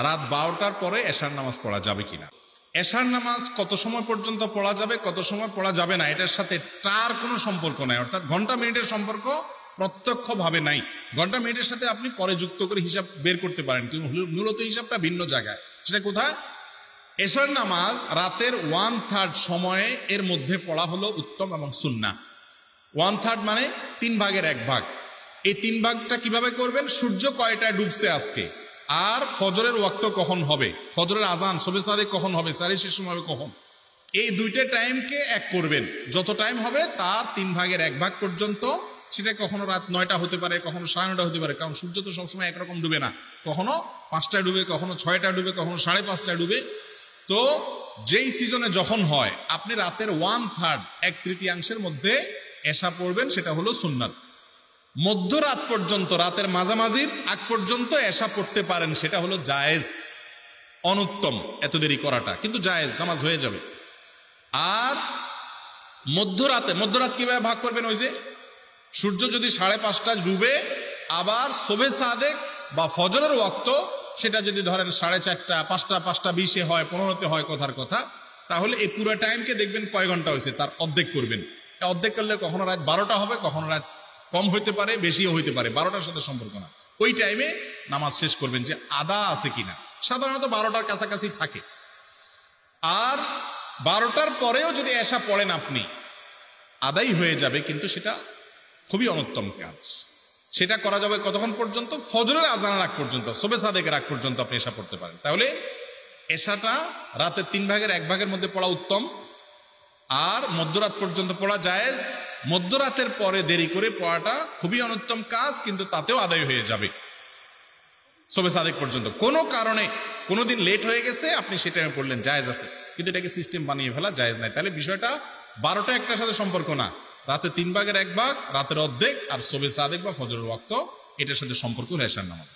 রাত 12টার পরে এশার নামাজ পড়া যাবে কিনা। এশার নামাজ কত সময় পর্যন্ত পড়া যাবে, কত সময় পড়া যাবে না, এটার সাথে টার কোনো সম্পর্ক নাই, অর্থাৎ ঘন্টা মিনিটের সম্পর্ক প্রত্যক্ষভাবে নাই। ঘন্টা মিনিটের সাথে আপনি পরে যুক্ত করে হিসাব বের করতে পারেন, কিন্তু মূলত হিসাবটা ভিন্ন জায়গায়। সেটা কোথায়? এশার নামাজ রাতের 1/3 সময়ে এর মধ্যে পড়া হলো উত্তম এবং সুন্নাহ। 1/3 মানে 3 ভাগের 1 ভাগ। এই 3 ভাগটা কিভাবে করবেন? সূর্য কয়টায় ডুবছে আজকে, আর ফজরের ওয়াক্ত কখন হবে, ফজরের আজান শবে সাদেক কখন হবে, সারি শেষ হবে কখন, এই দুইটা টাইমকে এক করবেন। যত টাইম হবে তার 3 ভাগের 1 ভাগ পর্যন্ত। সেটা কখনো রাত 9টা হতে পারে, কখনো 9:30 হতে পারে, কারণ সূর্য তো সবসময় একরকম ডুবে না, কখনো 5টায় ডুবে, কখনো 6টা ডুবে, কখনো 5:30টায় ডুবে। তো যেই সিজনে যখন হয় আপনি রাতের 1/3 1/3 মধ্যে এশা পড়বেন, সেটা হলো সুন্নাত। মধ্যরাত পর্যন্ত, রাতের মাঝামাঝির আগ পর্যন্ত এশা পড়তে পারেন, সেটা হলো জায়েজ, অনুত্তম এত দেরি করাটা, কিন্তু জায়েজ, নামাজ হয়ে যাবে। আর মধ্যরাত কিভাবে ভাগ করবেন? ওই যে সূর্য যদি 5:30টায় ডুবে, আবার শোবে সাদেক বা ফজরের ওয়াক্ত সেটা যদি ধরেন 4:30, 5টা, 5:20 হয়, 15তে হয়, কথার কথা, তাহলে এই পুরো টাইমকে দেখবেন কয় ঘন্টা হয়েছে তার অর্ধেক করবেন। অর্ধেক করলে কখনো রাত 12টা হবে, কখনো রাত কম হইতে পারে, বেশিও হইতে পারে, 12টার সাথে সম্পর্ক না। ওই টাইমে নামাজ শেষ করবেন যে আদা আছে কিনা। সাধারণত 12টার কাছাকাছি থাকে। আর 12টার পরেও যদি এশা পড়েন আপনি, আদাই হয়ে যাবে, কিন্তু সেটা খুবই অনুত্তম কাজ। সেটা করা যাবে কতক্ষণ পর্যন্ত? ফজরের আজানের আগ পর্যন্ত, শোবে সাদেকের আগ পর্যন্ত আপনি এশা পড়তে পারেন। তাহলে এশাটা রাতের 3 ভাগের 1 ভাগের মধ্যে পড়া উত্তম, আর মধ্যরাত পর্যন্ত পড়া জায়েজ। মধ্যরাতের পরে দেরি করে পড়াটা খুবই অনুত্তম কাজ, কিন্তু তাতেও আদায় হয়ে যাবে শোবে সাদেক পর্যন্ত। কোনো কারণে কোনোদিন লেট হয়ে গেছে, আপনি সে টাইমে পড়লেন, জায়েজ আছে, কিন্তু এটাকে সিস্টেম বানিয়ে ফেলা জায়েজ নাই। তাহলে বিষয়টা 12টা 1টার সাথে সম্পর্ক না, রাতে 3 ভাগের 1 ভাগ, রাতের অর্ধেক, আর শোবে সাদেক বা ফজরের ওয়াক্ত, এটার সাথে সম্পর্ক এশার নামাজ।